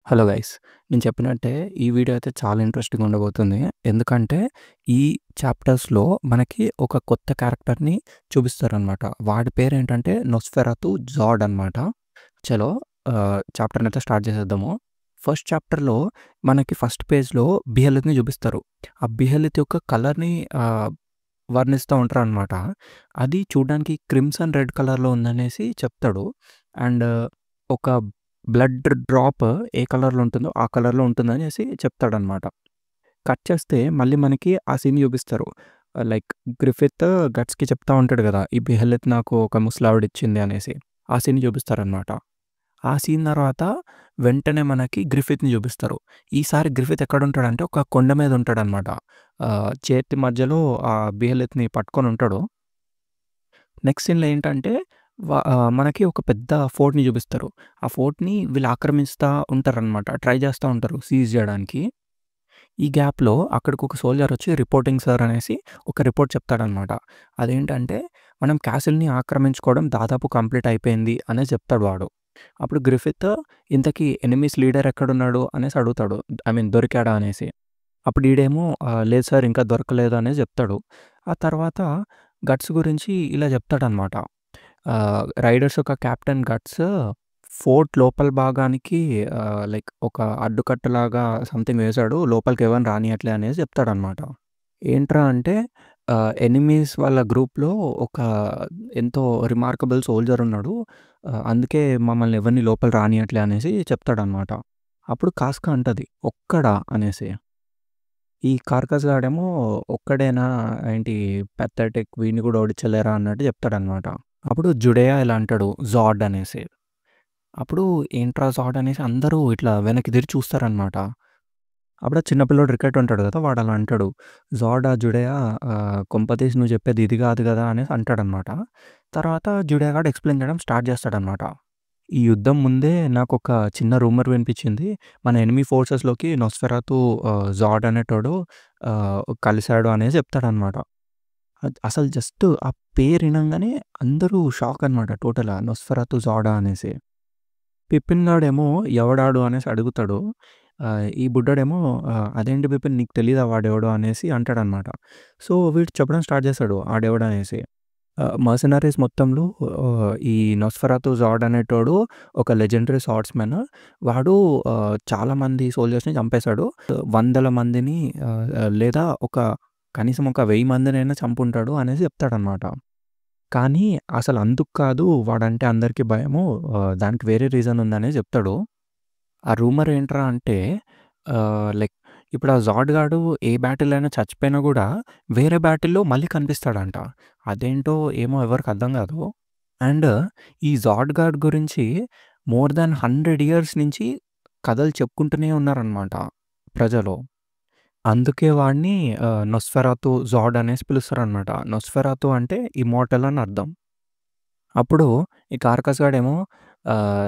Hello guys. నేను చెప్పినట్టే ఈ వీడియో అయితే చాలా ఇంట్రెస్టింగ్‌గా ఉండబోతుంది. ఎందుకంటే ఈ చాప్టర్స్‌లో మనకి ఒక కొత్త క్యారెక్టర్‌ని చూపిస్తారనమాట. వాడి పేరేంటంటే నొస్ఫెరాతు జాడ్ అనమాట. చలో చాప్టర్‌నైతే స్టార్ట్ చేసేద్దాము. ఫస్ట్ చాప్టర్‌లో మనకి ఫస్ట్ పేజ్‌లో బిహెలిత్‌ని చూపిస్తారు. ఆ బిహెలిత్ యొక్క కలర్‌ని వర్ణిస్తా ఉంటారనమాట. అది చూడ్డానికి క్రిమ్సన్ రెడ్ కలర్‌లో ఉందనేసి చెప్తాడు. అండ్ ఒక బ్లడ్ డ్రాప్ ఏ కలర్‌లో ఉంటుందో ఆ కలర్‌లో ఉంటుందనేసి చెప్తాడనమాట. కట్ చేస్తే మళ్ళీ మనకి ఆ సీన్ చూపిస్తారు. లైక్ గ్రిఫిత్ గట్స్‌కి చెప్తా ఉంటాడు గదా! ఈ బిహెలిత్ నాకు ఒక ముసలావిడిచ్చింది అనేసి. ఆ సీన్ చూపిస్తారనమాట. ఆ సీన్ తర్వాత వెంటనే మనకి గ్రిఫిత్‌ని చూపిస్తారు. ఈసారి గ్రిఫిత్ ఎక్కడుంటాడంటే ఒక కొండ మీద ఉంటాడనమాట. చేతి మధ్యలో ఆ బిహెలిత్‌ని పట్టుకొనుంటాడు. నెక్స్ట్ సీన్‌లో ఏంటంటే మనకి ఒక పెద్ద ఫోర్ట్‌ని చూపిస్తారు. ఆ ఫోర్ట్‌ని వీళ్ళు ఆక్రమిస్తా ఉంటారనమాట. ట్రై చేస్తా ఉంటారు సీజ్ జేయడానికి. ఈ గ్యాప్‌లో అక్కడికొక సోల్జర్ వచ్చి రిపోర్టింగ్ సార్ అనేసి ఒక రిపోర్ట్ చెప్తాడనమాట. అదేంటంటే మనం క్యాసిల్‌ని ఆక్రమించుకోవడం దాదాపు కంప్లీట్ అయిపోయింది అనేసి చెప్తాడు వాడు. అప్పుడు గ్రిఫిత్ ఇంతకీ ఎనిమీస్ లీడర్ ఎక్కడున్నాడు అనేసి అడుగుతాడు. ఐ మీన్ దొరికాడా అనేసి. అప్పుడు ఈడేమో లేదు సార్ ఇంకా దొరకలేదు అనేసి చెప్తాడు. ఆ తర్వాత గట్స్ గురించి ఇలా చెప్తాడనమాట. రైడర్స్ యొక్క కెప్టెన్ గట్స్ ఫోర్ట్ లోపల భాగానికి లైక్ ఒక అడ్డుకట్టలాగా సంథింగ్ వేశాడు. లోపలికి ఎవరిని రానీయట్లే అనేసి చెప్తాడనమాట. ఏంట్రా అంటే ఎనిమీస్ వాళ్ళ గ్రూప్‌లో ఒక ఎంతో రిమార్కబుల్ సోల్జర్ ఉన్నాడు. అందుకే మమ్మల్ని ఎవరిని లోపల రానీయట్లే అనేసి చెప్తాడనమాట. అప్పుడు కాస్కా అంటది ఒక్కడా అనేసి. ఈ కార్కస్ గాడేమో ఒక్కడేనా ఏంటి పెథటిక్ వీడిని కూడా ఓడించలేరా అన్నట్టు చెప్తాడనమాట. అప్పుడు జుడేయా ఇలా అంటాడు జాడ్ అనేసి. అప్పుడు ఏంట్రా జాడ్ అనేసి అందరూ ఇట్లా వెనక్కి తిరిగి చూస్తారనమాట. అప్పుడు ఆ చిన్న పిల్లోడు రికెట్ ఉంటాడు కదా! వాడు అలా అంటాడు. జాడా జుడేయా కొంపతీసి నువ్వు చెప్పేది ఇది కాదు కదా! అనేసి అంటాడనమాట. తర్వాత జుడేయా గాడు ఎక్స్‌ప్లెయిన్ చేయడం స్టార్ట్ చేస్తాడనమాట. ఈ యుద్ధం ముందే నాకొక చిన్న రూమర్ వినిపించింది. మన ఎనిమీ ఫోర్సెస్‌లోకి నొస్ఫెరాతు జాడ్ అనేటోడు కలిసాడు అనేసి చెప్తాడనమాట. అసలు జస్ట్ ఆ పేరు ఇనంగానే అందరూ షాక్ అనమాట టోటల్‌గా నొస్ఫెరాతు జాడా అనేసి. పిపిన్ గాడేమో ఎవడాడు అనేసి అడుగుతాడు. ఈ బుడ్డోడేమో అదేంటి పిపిన్ నీకు తెలీదా వాడెవడో అనేసి అంటాడనమాట. సో, వీడు చెప్పడం స్టార్ట్ చేస్తాడు ఆడెవడనేసి. మర్సనరీస్ మొత్తంలో ఈ నొస్ఫెరాతు జాడ్ అనేటోడు ఒక లెజెండరీ స్వార్డ్స్‌మెన్. వాడు చాలామంది సోల్జర్స్‌ని చంపేశాడు. వందల మందిని లేదా కనీసం ఒక 1000 మందినైనా చంపుంటాడు అనేసి చెప్తాడనమాట. కానీ అసలు అందుకు కాదు వాడంటే అందరికి భయము. దానికి వేరే రీజన్ ఉందనేసి చెప్తాడు. ఆ రూమర్ ఏంట్రా అంటే లైక్ ఇప్పుడు ఆ జాడ్ గాడు ఏ బ్యాటిల్ అయినా చచ్చిపోయినా గూడా వేరే బ్యాటిల్‌లో మళ్ళీ కనిపిస్తాడంట. అదేంటో ఏమో ఎవరికీ అర్థం గాదు. అండ్ ఈ జాడ్ గాడ్ గురించి మోర్ థాన్ 100 ఇయర్స్ నుంచి కథలు చెప్పుకుంటూనే ఉన్నారనమాట ప్రజలు. అందుకే వాడిని నొస్ఫెరాతు జాడ్ అనేసి పిలుస్తారనమాట. నొస్ఫెరాతు అంటే ఇమ్మోర్టల్ అని అర్థం. అప్పుడు ఈ కార్కస్ గాడేమో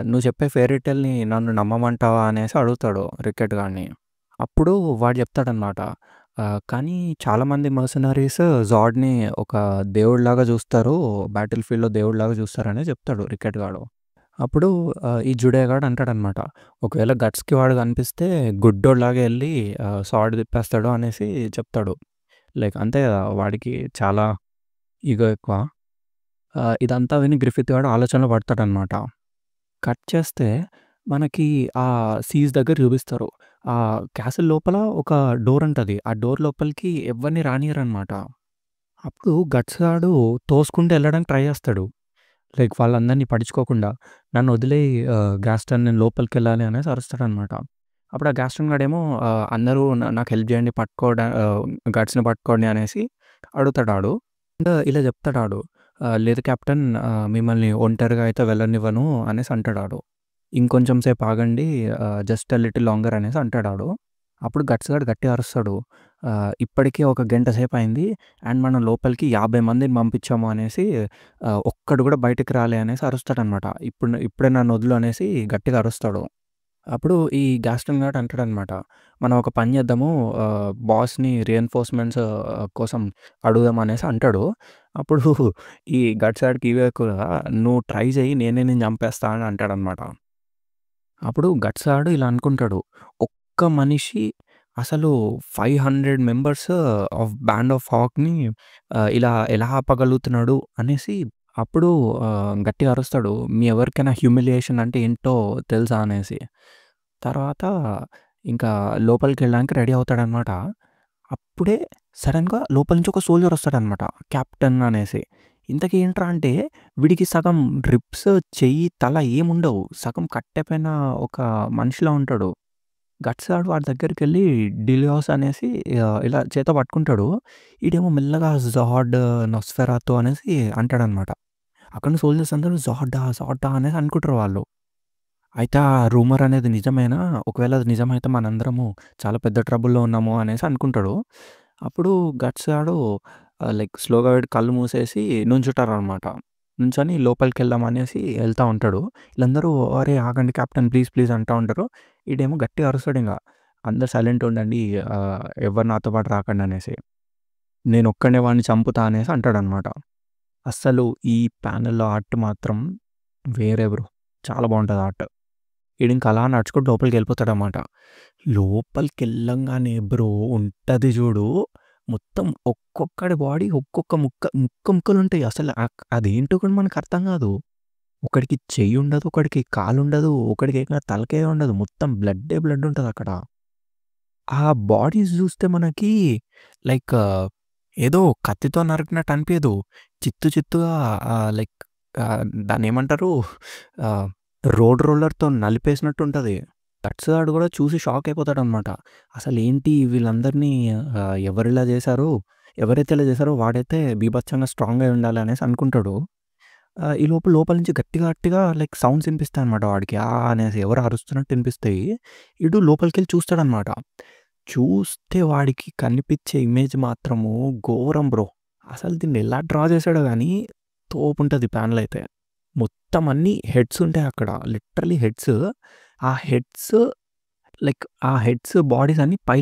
"నువ్వు చెప్పే ఫెయిరీ టేల్‌ని నన్ను నమ్మమంటావా?" అనేసి అడుగుతాడు రికెట్ గాడిని. అప్పుడు వాడు చెప్తాడనమాట. కానీ చాలామంది మర్సనరీస్ జాడ్‌ని ఒక దేవుడిలాగా చూస్తారు. బ్యాటిల్ ఫీల్డ్‌లో దేవుడిలాగా చూస్తారని చెప్తాడు రికెట్ గాడు. అప్పుడు ఈ జుడే గాడు అంటాడనమాట. ఒకవేళ గట్స్‌కి వాడు కనిపిస్తే గుడ్డోడిలాగా ఎళ్లి స్వార్డ్ తిప్పేస్తాడు అనేసి చెప్తాడు. లైక్ అంతే కదా! వాడికి చాలా ఇగో ఎక్కువ. ఇదంతా విని గ్రిఫిత్ గాడు ఆలోచనలో పడతాడనమాట. కట్ చేస్తే మనకి ఆ సీజ్ దగ్గర చూపిస్తారు. క్యాసిల్ లోపల ఒక డోర్ ఉంటది. ఆ డోర్ లోపలికి ఎవ్వరిని రానియ్యరనమాట. అప్పుడు గట్స్ గాడు తోసుకుంటూ ఎళ్ళడానికి ట్రై చేస్తాడు. లైక్ వాళ్ళందరిని పట్టించుకోకుండా. నన్ను వదిలేయి గాస్టన్ నేను లోపలికెళ్ళాలి అనేసి అరుస్తాడనమాట. అప్పుడు ఆ గాస్టన్ గాడేమో అందరూ నాకు హెల్ప్ చేయండి గట్స్‌ని పట్టుకోండి అనేసి అడుగుతాడాడు. ఇలా చెప్తాడాడు. లేదు కెప్టెన్ మిమ్మల్ని ఒంటరిగా అయితే వెళ్ళనివ్వను అనేసి అంటాడాడు. ఇంకొంచెం సేపు ఆగండి జస్ట్ ఎ లిటిల్ లాంగర్ అనేసి అంటాడాడు. అప్పుడు గట్స్ గాడు గట్టిగా అరుస్తాడు. ఇప్పటికే ఒక గంట సేపయింది. అండ్ మనం లోపలికి 50 మందిని పంపించాము అనేసి ఒక్కడు కూడా బయటికి రాలే అనేసి అరుస్తాడనమాట. ఇప్పుడే నన్ను వదులు అనేసి గట్టిగా అరుస్తాడు. అప్పుడు ఈ గాస్టన్ గాడు అంటాడనమాట. మనం ఒక పని చేద్దాము బాస్‌ని రీఎన్ఫోర్స్‌మెంట్స్ కోసం అడుగుదాం అనేసి అంటాడు. అప్పుడు ఈ గట్స్ గాడికి ఇవే ఎక్కువ "నువ్వు ట్రై చెయ్యి నేనే నిన్ను చంపేస్తా" అని అంటాడనమాట. అప్పుడు గట్స్ గాడు ఇలా అనుకుంటాడు. ఒక్క మనిషి అసలు 500 మెంబర్స్ ఆఫ్ బ్యాండ్ ఆఫ్ హాక్‌ని ఇలా ఎలా ఆపగలుగుతున్నాడు అనేసి అప్పుడు గట్టిగా అరుస్తాడు. మీ ఎవరికైనా హ్యూమిలియేషన్ అంటే ఏంటో తెలుసా అనేసి. తర్వాత ఇంకా లోపలికెళ్ళడానికి రెడీ అవుతాడనమాట. అప్పుడే సడెన్‌గా లోపల నుంచి ఒక సోల్జర్ వస్తాడనమాట. కెప్టెన్ అనేసి. ఇంతకీ ఏంట్రా అంటే వీడికి సగం రిబ్స్, చెయ్యి, తల ఏముండవు. సగం కట్టెపోయిన ఒక మనిషిలా ఉంటాడు. గట్స్ గాడు వాడి దగ్గరికెళ్ళి డిలియాస్ అనేసి ఇలా చేత్తో పట్టుకుంటాడు. ఈడేమో మెల్లగా జాడ్, నొస్ఫెరాతు అనేసి అంటాడనమాట. అక్కడున్న సోల్జర్స్ అందరూ జాడా, జాడా అనేసి అనుకుంటారు వాళ్ళు. అయితే ఆ రూమర్ అనేది నిజమేనా? ఒకవేళ అది నిజమైతే మనందరము చాలా పెద్ద ట్రబుల్‌లో ఉన్నాము అనేసి అనుకుంటాడు. అప్పుడు గట్స్ గాడు లైక్ స్లోగా వీడు కళ్ళు మూసేసి నుంచుంటారనమాట. నుంచొని లోపలికెళ్దాం అనేసి ఎళ్తా ఉంటాడు. ఈళ్ళందరూ "అరే! ఆగండి కెప్టెన్ ప్లీజ్, ప్లీజ్" అంటా ఉంటారు. ఈడేమో గట్టిగా అరుస్తాడింగ. "అందరూ సైలెంట్‌గా ఉండండి. ఎవ్వరు నాతో పాటు రాకండి" అనేసి. "నేనొక్కడినే వాడిని చంపుతా" అనేసి అంటాడనమాట. అస్సలు ఈ ప్యానెల్‌లో ఆర్ట్ మాత్రం వేరే బ్రో! చాలా బావుంటది ఆర్ట్. ఈడింక అలా నడుచుకుంటూ లోపలికెళ్ళిపోతాడనమాట. లోపలికెళ్ళంగానే బ్రో ఉంటది జూడు, మొత్తం ఒక్కొక్కడి బాడీ ఒక్కొక్క ముక్కలుంటాయి. అసలు అదేంటో కూడా మనకర్థం గాదు. ఒకడికి చెయ్యుండదు, ఒకడికి కాలుండదు, ఒకడికి ఏకంగా తలకాయ ఉండదు. మొత్తం బ్లడ్డే బ్లడ్ ఉంటదక్కడ. ఆ బాడీస్ జూస్తే మనకి లైక్ ఏదో కత్తితో నరికినట్టు అనిపియదు. చిత్తుగా లైక్ దాన్నేమంటారు? ఆహ్, రోడ్ రోలర్‌తో నలిపేసినట్టుంటది. గట్స్ గాడు గూడా చూసి షాక్ అయిపోతాడనమాట. అసలేంటి వీళ్ళందరినీ ఎవరిలా జేశారు? ఎవరైతే ఇలా జేశారో వాడైతే బీభత్సంగా స్ట్రాంగ్ అయి ఉండాలి అనేసి అనుకుంటాడు. ఈ లోపల నుంచి గట్టిగా లైక్ సౌండ్స్ ఇనిపిస్తాయనమాట వాడికి. అనేసి ఎవరో అరుస్తున్నట్టు ఇనిపిస్తాయి. ఈడు లోపలికెళ్ళి చూస్తాడనమాట. చూస్తే వాడికి కనిపిచ్చే ఇమేజ్ మాత్రము ఘోరం బ్రో! అసలు దీన్ని ఎలా డ్రా చేసాడో గానీ తోపుంటది ప్యానెల్ అయితే. మొత్తం అన్నీ హెడ్స్ ఉంటాయి అక్కడ. Literally heads. ఆ హెడ్స్ ఆ హెడ్స్ బాడీస్ అన్నీ పై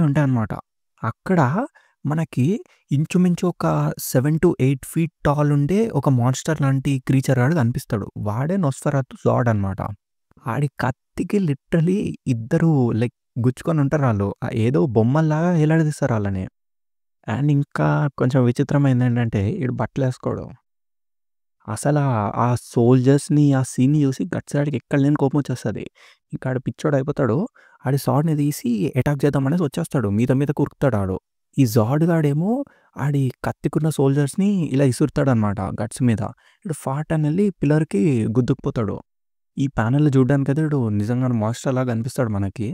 ఉంటాయన్నమాట. అక్కడ మనకి ఇంచుమించు ఒక 7-8 ఫీట్ టాల్ ఉండే ఒక మాన్‌స్టర్ లాంటి క్రీచర్ గాడు కనిపిస్తాడు. వాడే నొస్ఫెరాతు జాడ్ అనమాట. ఆడి కత్తికి లిటరల్లీ ఇద్దరు లైక్ గుచ్చుకొని ఉంటారాళ్ళు. ఏదో బొమ్మల్లాగా ఎలాడదీస్తారు ఆళ్ళని. అండ్ ఇంకా కొంచెం విచిత్రమైందేంటంటే ఈడు బట్టలేసుకోడు. అసలా ఆ సోల్జర్స్‌ని, ఆ సీన్‌ని చూసి గట్స్ గాడికి ఎక్కడ లేని కోపమొచ్చేస్తది. ఇంక ఆడు పిచ్చోడయిపోతాడు. ఆడి సాడ్‌ని తీసి అటాక్ చేద్దామనేసి వచ్చేస్తాడు. మీదకి ఉరుకుతాడాడు. ఈ జాడ్ గాడేమో ఆడి కత్తికున్న సోల్జర్స్‌ని ఇలా ఇసురుతాడనమాట గట్స్ మీద. ఈడు ఫాట్ అనెళ్లి పిల్లర్‌కి గుద్దుకుపోతాడు. ఈ ప్యానెల్‌లో చూడ్డానికైతే ఈడు నిజంగానే మాన్‌స్టర్‌లాగా కనిపిస్తాడు మనకి.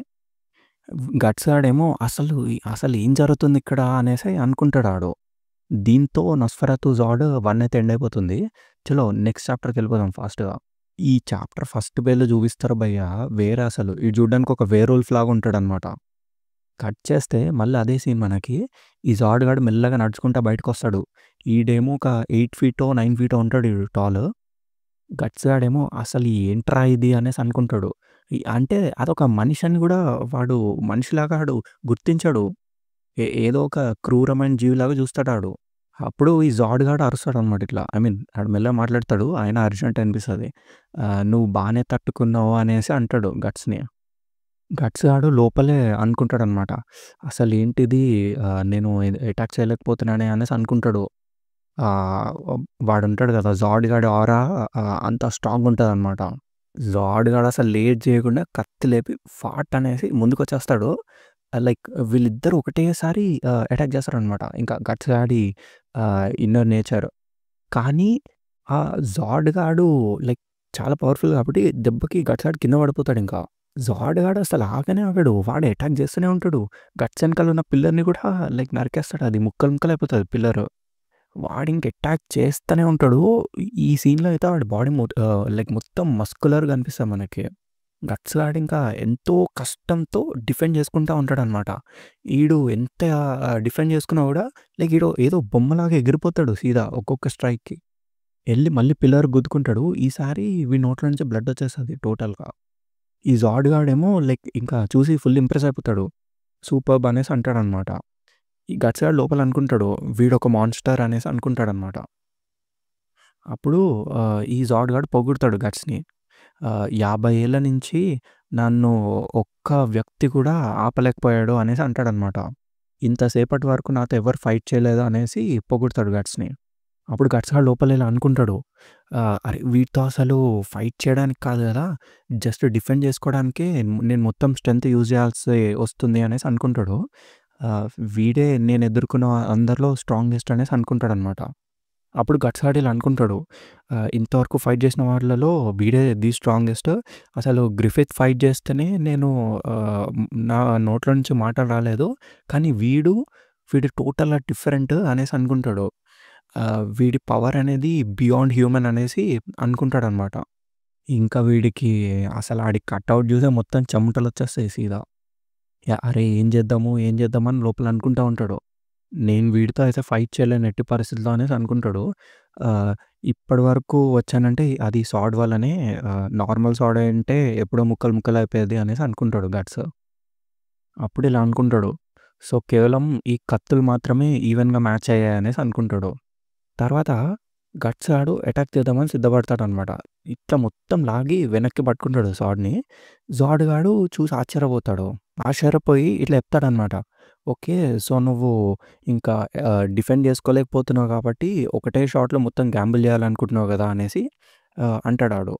గట్స్ గాడేమో అసలు ఏం జరుగుతుందిక్కడ అనేసి అనుకుంటాడాడు. దీంతో 'నస్ఫెరాతు జాడ్' 1 అయితే ఎండ్ అయిపోతుంది. చలో నెక్స్ట్ చాప్టర్‌కెళ్ళిపోదాం ఫాస్ట్‌గా. ఈ చాప్టర్ ఫస్ట్ పేజ్‌లో చూపిస్తారు భయ్యా వేరే అసలు. ఈడు చూడ్డానికి ఒక వేర్‌వోల్ఫ్ లాగా ఉంటాడనమాట. కట్ చేస్తే మళ్ళీ అదే సీన్ మనకి. ఈ జాడ్ గాడు మెల్లగా నడుచుకుంటా బయటకొస్తాడు. ఈడేమో ఒక 8 ఫీటో, 9 ఫీటో ఉంటాడు ఈడు టాల్. గట్స్ గాడేమో అసలు ఏంట్రా ఇది అనేసి అనుకుంటాడు. అంటే అదొక మనిషి అని గూడా వాడు మనిషిలాగా ఆడు గుర్తించడు. ఏదో ఒక క్రూరమైన జీవిలాగా చూస్తాడాడు. అప్పుడు ఈ జాడ్ గాడు అరుస్తాడనమాట ఇట్లా. ఐ మీన్ ఆడు మెల్లగా మాట్లాడతాడు. అయినా అరిచినట్టు అనిపిస్తది. "నువ్వు బానే తట్టుకున్నావు" అనేసి అంటాడు గట్స్‌ని. గట్స్ గాడు లోపలే అనుకుంటాడనమాట. అసలేంటిది నేను అటాక్ చేయలేకపోతున్నానే అనేసి అనుకుంటాడు. ఆహ్, వాడుంటాడు కదా! జాడ్ గాడి ఆరా అంత స్ట్రాంగ్ ఉంటదనమాట. జాడ్ గాడు అసలు లేట్ చేయకుండా కత్తి లేపి ఫాట్ అనేసి ముందుకొచ్చేస్తాడు. లైక్ వీళ్ళిద్దరూ ఒకటేసారి అటాక్ చేస్తారనమాట. ఇంకా గట్స్ గాడి ఇన్నర్ నేచర్. కానీ ఆ జాడ్ గాడు లైక్ చాలా పవర్‌ఫుల్ కాబట్టి దెబ్బకి గట్స్ గాడు కింద పడిపోతాడింకా. జాడ్ గాడు అసలు ఆగనే ఆగడు. వాడు అటాక్ చేస్తూనే ఉంటాడు. గట్స్ ఎనకాల ఉన్న పిల్లర్‌ని కూడా లైక్ నరికేస్తాడు. అది ముక్కలు ముక్కలయిపోతది పిల్లరు. వాడింక అటాక్ చేస్తూనే ఉంటాడు. ఈ సీన్‌లో అయితే వాడి బాడీ లైక్ మొత్తం మస్కులర్‌గా అనిపిస్తది మనకి. గట్స్ గాడింకా ఎంతో కష్టంతో డిఫెండ్ చేసుకుంటా ఉంటాడనమాట. ఈడు ఎంత డిఫెండ్ చేసుకున్నా గూడా లైక్ ఈడు ఏదో బొమ్మలాగా ఎగిరిపోతాడు సీదా ఒక్కొక్క స్ట్రైక్‌కి. ఎళ్లి మళ్ళీ పిల్లర్ గుద్దుకుంటాడు. ఈసారి వీడి నోట్లో నుంచి బ్లడ్ వచ్చేస్తది టోటల్‌గా. ఈ జాడ్ గాడేమో లైక్ ఇంకా చూసి ఫుల్ ఇంప్రెస్ అయిపోతాడు. సూపర్బ్ అనేసి అంటాడనమాట. ఈ గట్స్ గాడు లోపల అనుకుంటాడు. వీడొక మాన్‌స్టర్ అనేసి అనుకుంటాడనమాట. అప్పుడు ఈ జాడ్ గాడు పొగుడుతాడు గట్స్‌ని. 50 ఏళ్ల నుంచి నన్ను ఒక్క వ్యక్తి కూడా ఆపలేకపోయాడు అనేసి అంటాడనమాట. ఇంతసేపటి వరకు నాతో ఎవరు ఫైట్ చేయలేదు అనేసి పొగుడుతాడు గట్స్‌ని. అప్పుడు గట్స్ గాడు లోపల ఇలా అనుకుంటాడు. అరే! వీడితో అసలు ఫైట్ చేయడానికి కాదు గదా! జస్ట్ డిఫెండ్ చేసుకోవడానికే నేను మొత్తం స్ట్రెంత్ యూజ్ చేయాల్సి వస్తుంది అనేసి అనుకుంటాడు. వీడే నేను ఎదుర్కొన్న అందరిలో స్ట్రాంగెస్ట్ అనేసి అనుకుంటాడనమాట. అప్పుడు గట్స్ గాడు ఇలా అనుకుంటాడు. ఇంతవరకు ఫైట్ చేసిన వాళ్ళలో వీడే ది స్ట్రాంగెస్ట్. అసలు గ్రిఫిత్ ఫైట్ చేస్తేనే నేను నా నోట్లో నుంచి మాటలు రాలేదు. కానీ వీడు టోటల్‌గా డిఫరెంట్ అనేసి అనుకుంటాడు. వీడి పవర్ అనేది బియాండ్ హ్యూమన్ అనేసి అనుకుంటాడనమాట. ఇంకా వీడికి అసలు ఆడి కటౌట్ చూసే మొత్తం చెమటలొచ్చేస్తాయి సీదా. అరే! ఏం చేద్దాము? ఏం చేద్దాము? అని లోపల అనుకుంటా ఉంటాడు. నేను వీడితో అయితే ఫైట్ చేయలేను ఎట్టి పరిస్థితిలో అనేసి అనుకుంటాడు. ఇప్పటివరకు వచ్చానంటే అది సార్డ్ వల్లనే. నార్మల్ సార్డ్ అయ్యుంటే ఎప్పుడో ముక్కలు ముక్కలు అయిపోయేది అనేసి అనుకుంటాడు గట్స్. అప్పుడు ఇలా అనుకుంటాడు. సో, కేవలం ఈ కత్తులు మాత్రమే ఈవెన్‌గా మ్యాచ్ అయ్యాయి అనేసి అనుకుంటాడు. తర్వాత గట్స్ గాడు అటాక్ చేద్దామని సిద్ధపడతాడనమాట. ఇట్లా మొత్తం లాగి వెనక్కి పట్టుకుంటాడు సార్డ్‌ని. జార్డ్ గాడు చూసి ఆశ్చర్యపోతాడు. ఆశ్చర్యపోయి ఇట్లా చెప్తాడనమాట. ఓకే. సో, నువ్వు ఇంకా డిఫెండ్ చేసుకోలేకపోతున్నావు కాబట్టి ఒకటే షాట్‌లో మొత్తం గ్యాంబుల్ చేయాలనుకుంటున్నావు గదా! అనేసి అంటాడాడు.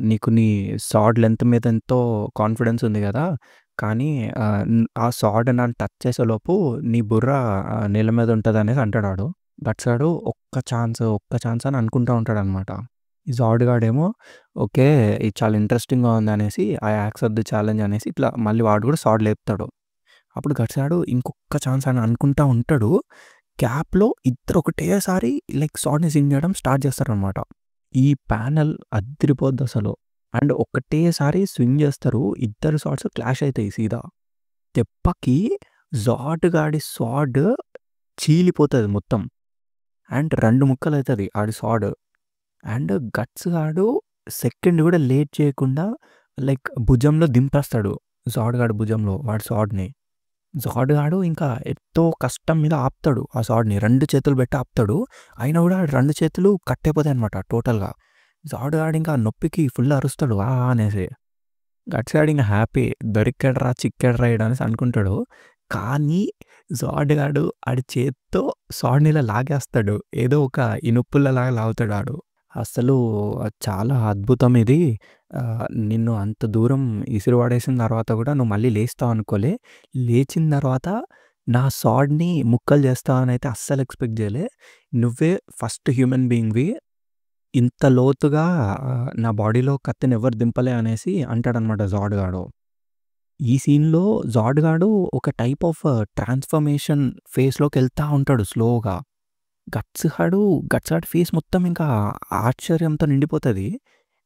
నీకు నీ సార్డ్ లెంత్ మీద ఎంతో కాన్ఫిడెన్స్ ఉంది గదా! కానీ ఆ సార్డ్ నన్ను టచ్ చేసేలోపు నీ బుర్ర నేల మీద ఉంటదనేసి అంటాడాడు. గట్స్ గాడు ఒక్క ఛాన్స్ అని అనుకుంటా ఉంటాడనమాట. ఈ జార్డ్ గాడేమో ఓకే. ఇది చాలా ఇంట్రెస్టింగ్‌గా ఉందనేసి ఐ యాక్సెప్ట్ ది ఛాలెంజ్ అనేసి ఇట్లా మళ్ళీ వాడు కూడా సార్డ్ లేపుతాడు. అప్పుడు గట్స్ గాడు ఇంకొక్క ఛాన్స్ అని అనుకుంటా ఉంటాడు. గ్యాప్‌లో ఇద్దరు ఒకటేసారి లైక్ సార్డ్‌ని స్వింగ్ చేయడం స్టార్ట్ చేస్తారనమాట. ఈ ప్యానెల్ అదిరిపోద్దసలు. అండ్ ఒకటేసారి స్వింగ్ చేస్తారు. ఇద్దరు సార్డ్స్ క్లాష్ అయితాయి సీదా. దెబ్బకి జార్డ్ గాడి సార్డ్ చీలిపోతది మొత్తం. అండ్ 2 ముక్కలైతది ఆడి సార్డ్. అండ్ గట్స్ గాడు సెకండ్ కూడా లేట్ చేయకుండా లైక్ భుజంలో దింపేస్తాడు. జార్డ్ గాడి భుజంలో వాడి సార్డ్‌ని. జార్డ్ గాడు ఇంకా ఎంతో కష్టం మీద ఆపుతాడు ఆ సార్డ్‌ని. 2 చేతులు పెట్టి ఆపుతాడు. అయినా కూడా 2 చేతులు కట్ అయిపోతాయన్నమాట టోటల్‌గా. జార్డ్ గాడు ఇంకా నొప్పికి ఫుల్ అరుస్తాడు అనేసి. గట్స్ గాడు ఇంక హ్యాపీ. దొరికాడురా చిక్కాడురా ఈడు అనేసి అనుకుంటాడు. కానీ జార్డ్ గాడు ఆడి చేత్తో సార్డ్‌ని ఇలా లాగేస్తాడు. ఏదో ఒక ఇనుపుల్లలాగా లాగుతాడు ఆడు. అసలు చాలా అద్భుతం ఇది. నిన్ను అంత దూరం ఇసిరి పడేసిన తర్వాత కూడా నువ్వు మళ్ళీ లేస్తావు అనుకోలే. లేచిన తర్వాత నా సార్డ్‌ని ముక్కలు చేస్తావనైతే అస్సలు ఎక్స్‌పెక్ట్ చేయలే. నువ్వే ఫస్ట్ హ్యూమన్ బీయింగ్‌వి. ఇంత లోతుగా నా బాడీలో కత్తిని ఎవరు దింపలే అనేసి అంటాడనమాట జార్డ్ గాడు. ఈ సీన్‌లో జార్డ్ గాడు ఒక టైప్ ఆఫ్ ట్రాన్స్‌ఫర్మేషన్ ఫేజ్‌లోకెళ్తా ఉంటాడు స్లోగా. గట్స్ గాడి ఫేస్ మొత్తం ఇంకా ఆశ్చర్యంతో నిండిపోతది.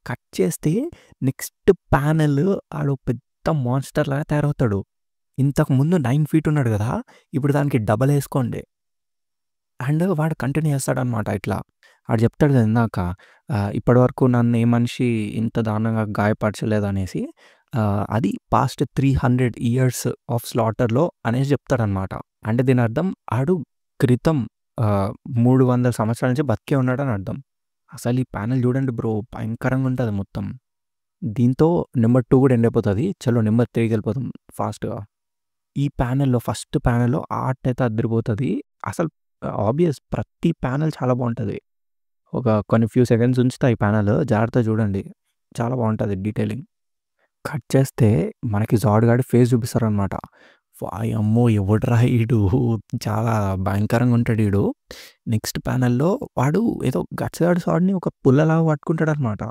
కట్ చేస్తే నెక్స్ట్ ప్యానెల్ ఆడు పెద్ద మాన్‌స్టర్‌లాగా తయారవుతాడు. ఇంతకుముందు 9 ఫీట్ ఉన్నాడు గదా! ఇప్పుడు దానికి డబల్ ఏసుకోండి. అండ్ వాడు కంటిన్యూ చేస్తాడనమాట ఇట్లా. ఆడు చెప్తాడు కదా ఇందాక ఇప్పటివరకు నన్ను ఏ మనిషి ఇంత దారుణంగా గాయపరచలేదనేసి. అది పాస్ట్ 300 ఇయర్స్ ఆఫ్ స్లాటర్‌లో అనేసి చెప్తాడనమాట. అంటే దీని అర్థం ఆడు క్రితం 300 సంవత్సరాల నుంచి బతికే ఉన్నాడని అర్థం. అసలు ఈ ప్యానెల్ చూడండి బ్రో భయంకరంగా ఉంటది మొత్తం. దీంతో నంబర్ 2 కూడా ఎండ్ అయిపోతది. చలో నంబర్ 3కి వెళ్ళిపోదాం ఫాస్ట్‌గా. ఈ ప్యానెల్‌లో ఫస్ట్ ప్యానెల్‌లో ఆర్ట్ అయితే అదిరిపోతది. అసలు ఆబ్వియస్ ప్రతి ప్యానెల్ చాలా బావుంటది. ఒక కొన్ని ఫ్యూ సెకండ్స్ ఉంచుతా ఈ ప్యానెల్ జాగ్రత్తగా చూడండి. చాలా బావుంటది డీటెయిలింగ్. కట్ చేస్తే మనకి జార్డ్ గాడి ఫేస్ చూపిస్తారనమాట. వాయమ్మో! ఎవడురా ఈడు చాలా భయంకరంగా ఉంటాడు ఈడు. నెక్స్ట్ ప్యానెల్‌లో వాడు ఏదో గట్స్ గాడి సార్డ్‌ని ఒక పుల్లలాగా పట్టుకుంటాడనమాట.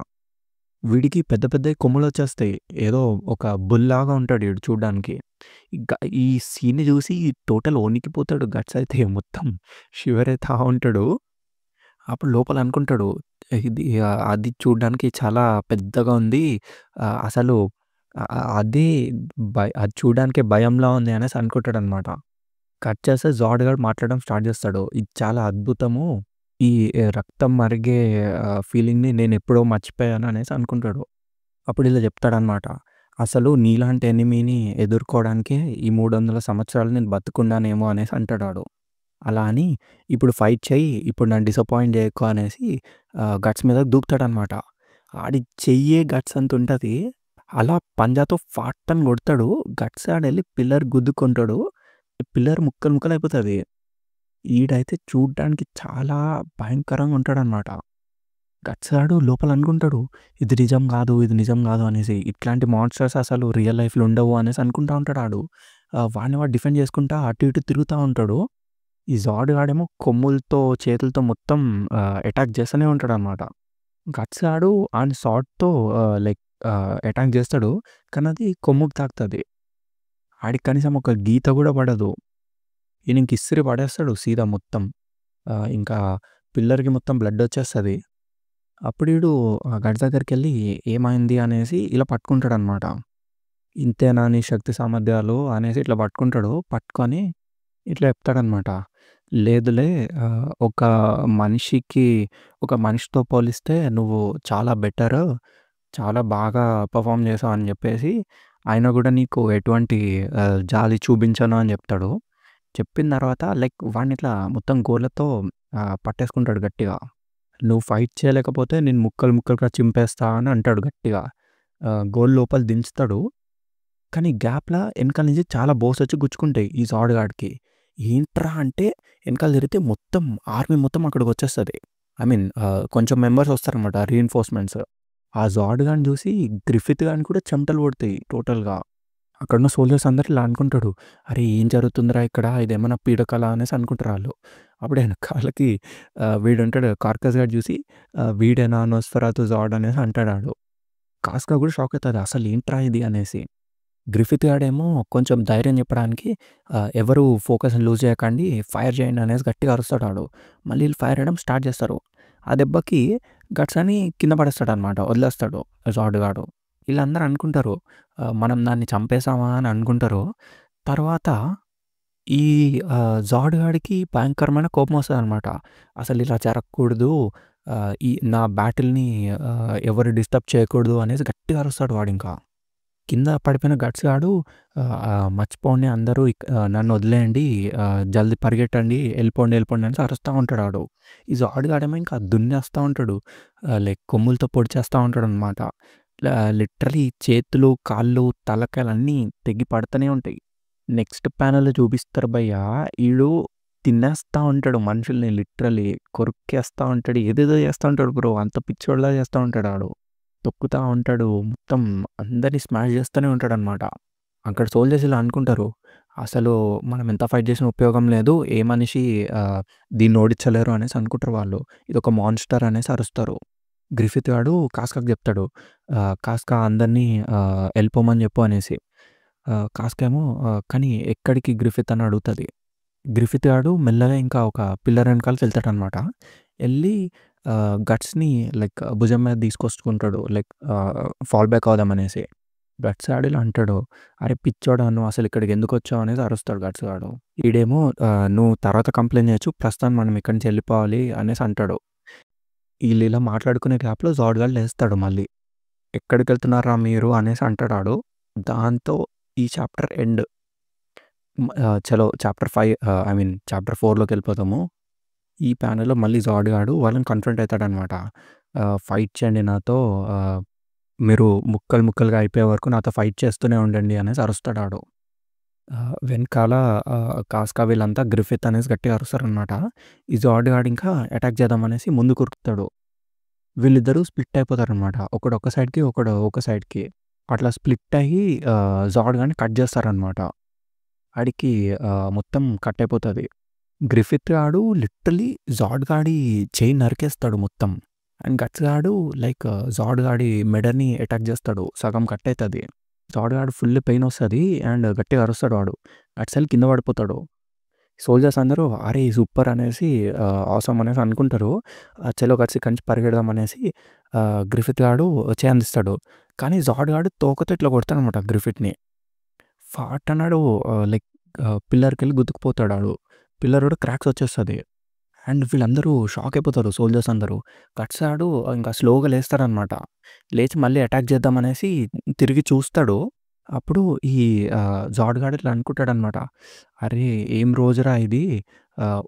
వీడికి పెద్ద పెద్దయి కొమ్ములొచ్చేస్తాయి. ఏదో ఒక బుల్‌లాగా ఉంటాడు ఈడు చూడ్డానికి. ఈ సీన్‌ని చూసి టోటల్ వణికిపోతాడు గట్స్ అయితే మొత్తం షివర్ అయితా ఉంటాడు. అప్పుడు లోపల అనుకుంటాడు ఇది అది చూడ్డానికి చాలా పెద్దగా ఉంది. అసలు అదే అది చూడ్డానికే భయంలా ఉంది అనేసి అనుకుంటాడనమాట. కట్ చేస్తే జార్డ్ గాడు మాట్లాడడం స్టార్ట్ చేస్తాడు. ఇది చాలా అద్భుతము. ఈ రక్తం మరిగే ఫీలింగ్‌ని నేనెప్పుడో మర్చిపోయాను అనేసి అనుకుంటాడు. అప్పుడు ఇలా చెప్తాడనమాట. అసలు నీలాంటి ఎనిమీని ఎదుర్కోవడానికే ఈ 300 సంవత్సరాలు నేను బతికున్నానేమో అనేసి అంటాడాడు. అలా అని ఇప్పుడు ఫైట్ చెయ్యి. ఇప్పుడు నన్ను డిసప్పాయింట్ చేయకు అనేసి గట్స్ మీద దూకుతాడనమాట. ఆడి చెయ్యే గట్స్ అంతుంటది. అలా పంజాతో ఫాట్ అని కొడతాడు. గట్స్ ఆడెళ్ళి పిల్లర్ గుద్దుకుంటాడు. పిల్లర్ ముక్కలు ముక్కలయిపోతది. ఈడైతే చూడ్డానికి చాలా భయంకరంగా ఉంటాడనమాట. గట్స్ గాడు లోపల అనుకుంటాడు. ఇది నిజం గాదు, ఇది నిజం గాదు అనేసి. ఇట్లాంటి మాన్‌స్టర్స్ అసలు రియల్ లైఫ్‌లో ఉండవు అనేసి అనుకుంటా ఉంటాడు ఆడు. వాడిని వాడు డిఫెండ్ చేసుకుంటా అటు ఇటు తిరుగుతా ఉంటాడు. ఈ జాడ్ గాడేమో కొమ్ములతో, చేతులతో మొత్తం అటాక్ చేస్తూనే ఉంటాడనమాట. గట్స్ గాడు ఆని స్వార్డ్‌తో లైక్ అటాక్ చేస్తాడు. కానీ అది కొమ్ముకి తాకుతది. ఆడికి కనీసం ఒక గీత గూడా పడదు. ఈయన ఇసిరి పడేస్తాడు సీదా మొత్తం. ఇంకా పిల్లర్‌కి మొత్తం బ్లడొచ్చేస్తది. అప్పుడు ఈడు గట్స్ దగ్గరికెళ్ళి ఏమైంది అనేసి ఇలా పట్టుకుంటాడనమాట. ఇంతేనా నీ శక్తి సామర్థ్యాలు అనేసి ఇట్లా పట్టుకుంటాడు. పట్టుకొని ఇట్లా చెప్తాడనమాట. లేదులే ఒక మనిషికి ఒక మనిషితో పోలిస్తే నువ్వు చాలా బెటరు. చాలా బాగా పెర్ఫార్మ్ చేసావు అని చెప్పేసి, ఆయన గూడా నీకు ఎటువంటి జాలి చూపించను అని చెప్తాడు. చెప్పిన తర్వాత లైక్ వాడినిట్లా మొత్తం గోర్లతో పట్టేసుకుంటాడు గట్టిగా. నువ్వు ఫైట్ చేయలేకపోతే నేను ముక్కలు ముక్కలుగా చింపేస్తా అని అంటాడు గట్టిగా. గోల్ లోపల దించుతాడు. కానీ గ్యాప్‌ల ఎనకాల నుంచి చాలా బోసొచ్చి గుచ్చుకుంటాయి ఈ జాడ్ గాడికి. ఏంట్రా అంటే ఎనకాల తిరిగితే మొత్తం ఆర్మీ మొత్తం అక్కడికొచ్చేస్తది. ఐ మీన్ కొంచెం మెంబర్స్ వస్తారనమాట రీఇన్ఫోర్స్‌మెంట్స్. ఆ జాడ్ గాడిని చూసి గ్రిఫిత్ గానికి కూడా చెమటలు పడతాయి టోటల్‌గా. అక్కడున్న సోల్జర్స్ అందరూ ఇలా అనుకుంటారు. అరే! ఏం జరుగుతుందిరా ఇక్కడ? ఇదేమన్నా పీడకల అనేసి అనుకుంటారాళ్ళు. అప్పుడు ఎనకాలకి వీడుంటాడు కార్కస్ గాడు చూసి వీడేనా నోస్ఫెరాతు జాడ్ అనేసి అంటాడాడు. కాస్కా కూడా షాక్ అయితది. అసలేంట్రా ఇది అనేసి. గ్రిఫిత్ గాడేమో కొంచెం ధైర్యం చెప్పడానికి ఎవరు ఫోకస్‌ని లూజ్ చేయకండి, ఫైర్ చేయండి అనేసి గట్టిగా అరుస్తాడాడు. మళ్ళీ ఈళ్ళు ఫైర్ చేయడం స్టార్ట్ చేస్తారు. ఆ దెబ్బకి గట్స్ అని కింద పడేస్తాడనమాట. వదిలేస్తాడు జాడ్ గాడు. ఈళ్ళందరూ అనుకుంటారు మనం దాన్ని చంపేసామా అని అనుకుంటారు. తర్వాత ఈ జాడ్ గాడికి భయంకరమైన కోపం వస్తదనమాట. అసలిలా జరగకూడదు. ఈ నా బ్యాటిల్‌ని ఎవరు డిస్టర్బ్ చేయకూడదు అనేసి గట్టిగా అరుస్తాడు వాడింకా. కింద పడిపోయిన గట్స్ గాడు మర్చిపోండి అందరూ నన్ను వదిలేయండి. జల్దీ పరిగెట్టండి. ఎళ్ళిపోండి అనేసి అరుస్తా ఉంటాడు ఆడు. ఈ జాడ్ గాడేమో ఇంకా దున్నేస్తా ఉంటాడు. లైక్ కొమ్ములతో పొడిచేస్తా ఉంటాడనమాట. లిటరల్లీ చేతులు, కాళ్ళు, తలకాయలన్నీ తెగి పడతనే ఉంటాయి. నెక్స్ట్ ప్యానెల్‌లో చూపిస్తారు భయ్యా ఈడు తినేస్తా ఉంటాడు మనుషుల్ని లిటరల్లీ. కొరుక్కేస్తా ఉంటాడు. ఏదేదో చేస్తా ఉంటాడు బ్రో. అంత పిచ్చోడిలా చేస్తా ఉంటాడు ఆడు. తొక్కుతా ఉంటాడు. మొత్తం అందరిని స్మాష్ చేస్తూనే ఉంటాడనమాట. అక్కడ సోల్జర్స్ ఇలా అనుకుంటారు. అసలు మనం ఎంత ఫైట్ చేసినా ఉపయోగం లేదు. ఏ మనిషి దీన్ని ఓడించలేరు అనేసి అనుకుంటారు వాళ్ళు. ఇదొక మాన్‌స్టర్ అనేసి అరుస్తారు. గ్రిఫిత్ గాడు కాస్కాకి చెప్తాడు. కాస్కా అందరిని ఎళ్ళిపోమని చెప్పు అనేసి. కాస్కా ఏమో కానీ ఎక్కడికి గ్రిఫిత్ అని అడుగుతది. గ్రిఫిత్ గాడు మెల్లగా ఇంకా ఒక పిల్లర్ వెనకాలకి వెళ్తాడనమాట. ఎళ్ళి గట్స్‌ని లైక్ భుజం మీద తీసుకొచ్చుకుంటాడు. లైక్ ఫాల్ బ్యాక్ అవుదామనేసి. గట్స్ గాడు ఇలా అంటాడు. "అరే పిచ్చోడా నువ్వు అసలు ఇక్కడికి ఎందుకొచ్చావు" అనేసి అరుస్తాడు గట్స్ గాడు. ఈడేమో "నువ్వు తర్వాత కంప్లెయింట్ చేయొచ్చు. ప్రస్తుతానికి మనం ఇక్కడి నుంచి ఎళ్ళిపోవాలి" అనేసి అంటాడు. ఈళ్ళు ఇలా మాట్లాడుకునే గ్యాప్‌లో జాడ్ గాడు లేస్తాడు మళ్ళీ. "ఎక్కడికెళ్తున్నార్రా మీరు" అనేసి అంటాడాడు. దాంతో ఈ చాప్టర్ ఎండ్. చలో చాప్టర్ 5 ఐ మీన్ చాప్టర్ 4లోకెళ్ళిపోతాము. ఈ ప్యానెల్‌లో మళ్ళీ జాడ్ గాడు వాళ్ళని కన్ఫ్రంట్ అయితాడనమాట. ఫైట్ చేయండి నాతో. మీరు ముక్కలు ముక్కలుగా అయిపోయే వరకు నాతో ఫైట్ చేస్తూనే ఉండండి అనేసి అరుస్తాడాడు. వెనకాల కాస్కా వీళ్ళంతా గ్రిఫిత్ అనేసి గట్టిగా అరుస్తారనమాట. ఈ జాడ్ గాడు ఇంకా అటాక్ చేద్దామనేసి ముందుకు ఉరుకుతాడు. వీళ్ళిద్దరూ స్ప్లిట్ అయిపోతారనమాట. ఒకడు ఒక సైడ్‌కి, ఒకడు ఒక సైడ్‌కి. అట్లా స్ప్లిట్ అయ్యి జాడ్ గాడిని కట్ చేస్తారనమాట. ఆడికి మొత్తం కట్ అయిపోతది. గ్రిఫిత్ గాడు లిటరల్లీ జాడ్ గాడి చెయ్యి నరికేస్తాడు మొత్తం. అండ్ గట్స్ గాడు లైక్ జాడ్ గాడి మెడని అటాక్ చేస్తాడు. సగం కట్ అయితది. జాడ్ గాడు ఫుల్ పెయిన్ వస్తది. అండ్ గట్టిగా అరుస్తాడు వాడు. గట్స్ ఎళ్ళి కింద పడిపోతాడు. సోల్జర్స్ అందరూ అరే! సూపర్ అనేసి ఆసమ్ అనేసి అనుకుంటారు. చలో గట్స్ ఇక్కడి నుంచి పరిగెడదాం అనేసి గ్రిఫిత్ గాడు చెయ్యి అందిస్తాడు. కానీ జాడ్ గాడు తోకతో ఇట్లా కొడతాడనమాట గ్రిఫిత్‌ని. ఫాట్ అన్నాడు లైక్ పిల్లర్‌కెళ్ళి గుద్దుకుపోతాడు ఆడు. పిల్లర్ కూడా క్రాక్స్ వచ్చేస్తది. అండ్ వీళ్ళందరూ షాక్ అయిపోతారు సోల్జర్స్ అందరూ. గట్స్ ఆడు ఇంకా స్లోగా లేస్తాడనమాట. లేచి మళ్ళీ అటాక్ చేద్దామనేసి తిరిగి చూస్తాడు. అప్పుడు ఈ జాడ్ గాడు ఇట్లా అనుకుంటాడనమాట. అరే! ఏం రోజురా ఇది.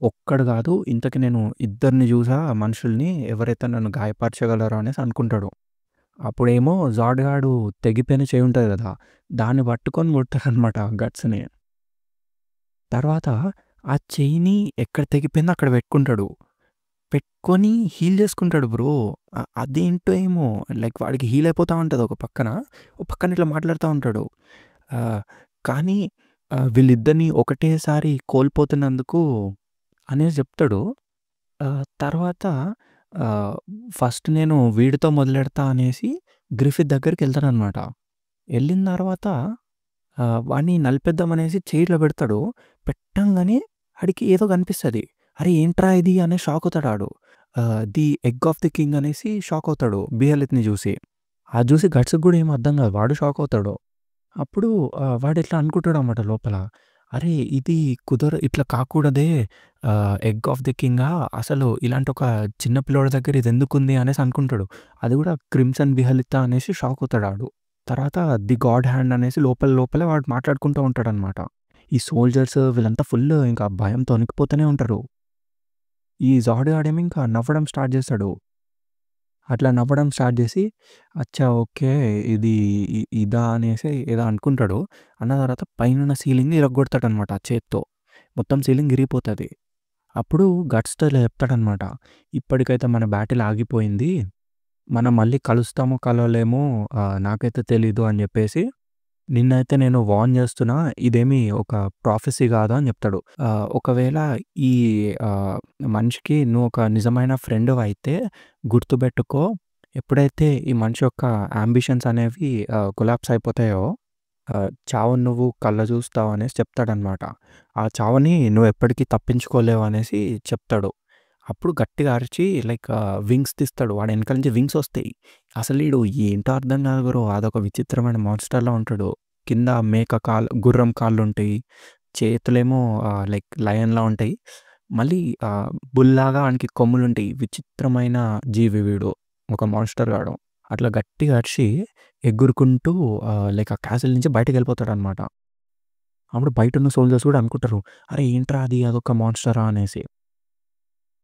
ఒక్కడు కాదు ఇంతకి నేను ఇద్దరిని చూసా మనుషుల్ని ఎవరైతే నన్ను గాయపరచగలరో అనేసి అనుకుంటాడు. అప్పుడేమో జార్డ్ గాడు తెగిపోయిన చెయ్యి ఉంటది గదా! దాన్ని పట్టుకొని కొడతాడనమాట గట్స్‌ని. తర్వాత ఆ చెయ్యిని ఎక్కడ తెగిపోయిందో అక్కడ పెట్టుకుంటాడు. పెట్టుకొని హీల్ చేసుకుంటాడు బ్రో. అదేంటో ఏమో లైక్ వాడికి హీల్ అయిపోతా ఉంటది ఒక పక్కన. ఒక పక్కన ఇట్లా మాట్లాడుతా ఉంటాడు. ఆహ్, కానీ వీళ్ళిద్దరిని ఒకటేసారి కోల్పోతున్నందుకు అనేసి చెప్తాడు. తర్వాత ఆహ్, ఫస్ట్ నేను వీడితో మొదలెడతా అనేసి గ్రిఫిత్ దగ్గరికెళ్తాడనమాట. ఎళ్ళిన తర్వాత వాడిని నలిపేద్దామనేసి చైర్‌లో పెడతాడు. పెట్టంగానే ఆడికి ఏదో కనిపిస్తది. అరే! ఏంట్రా ఇది అని షాక్ అవుతాడు ఆడు. The egg of the king అనేసి షాక్ అవుతాడు బిహలిత్‌ని చూసి. అది చూసి గట్స్‌కి కూడా ఏమి అర్థం కాదు. వాడు షాక్ అవుతాడు. అప్పుడు వాడిట్లా అనుకుంటాడనమాట లోపల. అరే! ఇది ఇట్లా కాకూడదే. ఎగ్ ఆఫ్ ది కింగా అసలు ఇలాంటి ఒక చిన్న పిల్లోడి దగ్గర ఇదెందుకుంది అనేసి అనుకుంటాడు. అది కూడా క్రిమ్సన్ బిహలిత అనేసి షాక్ అవుతాడాడు. తర్వాత ది గాడ్ హ్యాండ్ అనేసి లోపలే వాడు మాట్లాడుకుంటూ ఉంటాడనమాట. ఈ సోల్జర్స్ వీళ్ళంతా ఫుల్ ఇంకా భయంతో వణికిపోతూనే ఉంటారు. ఈ జార్డ్ గాడేమో ఇంకా నవ్వడం స్టార్ట్ చేస్తాడు. అట్లా నవ్వడం స్టార్ట్ చేసి, అచ్చా! ఓకే. ఇది ఇదా అనేసి ఏదో అనుకుంటాడు. అన్న తర్వాత పైనున్న సీలింగ్‌ని ఇరగ్గొడతాడనమాట ఆ చేత్తో. మొత్తం సీలింగ్ ఇరిగిపోతది. అప్పుడు గట్స్‌తో ఇలా చెప్తాడనమాట. ఇప్పటికైతే మన బ్యాటిల్ ఆగిపోయింది. మనం మళ్ళీ కలుస్తామో కలవలేమో నాకైతే తెలీదు అని చెప్పేసి, నిన్నైతే నేను వార్న్ చేస్తున్నా. ఇదేమి ఒక ప్రాఫెసీ కాదు అని చెప్తాడు. ఒకవేళ ఈ ఆహ్, మనిషికి నువ్వు ఒక నిజమైన ఫ్రెండువయితే గుర్తుపెట్టుకో. ఎప్పుడైతే ఈ మనిషి యొక్క యాంబిషన్స్ అనేవి కొలాప్స్ అయిపోతాయో, చావుని నువ్వు కళ్ళ చూస్తావు అనేసి చెప్తాడనమాట. ఆ చావుని నువ్వెప్పటికీ తప్పించుకోలేవు అనేసి చెప్తాడు. అప్పుడు గట్టిగా అరిచి లైక్ వింగ్స్ తీస్తాడు. వాడి ఎనకాల నుంచి వింగ్స్ వస్తాయి. అసలు ఈడు ఏంటో అర్థం కాదు బ్రో. అదొక విచిత్రమైన మాన్స్టర్‌లా ఉంటాడు. కింద గుర్రం కాళ్ళుంటాయి. చేతులేమో లైక్ లయన్‌లా ఉంటాయి. మళ్ళీ బుల్‌లాగా వానికి కొమ్ములుంటాయి. విచిత్రమైన జీవి వీడు. ఒక మాన్స్టర్ గాడు. అట్లా గట్టిగా అరిచి ఎగురుకుంటూ లైక్ ఆ క్యాసిల్ నుంచి బయటికెళ్ళిపోతాడనమాట. అప్పుడు బయటున్న సోల్జర్స్ కూడా అనుకుంటారు. అరే! ఏంట్రా అది అదొక మాన్స్టరా అనేసి.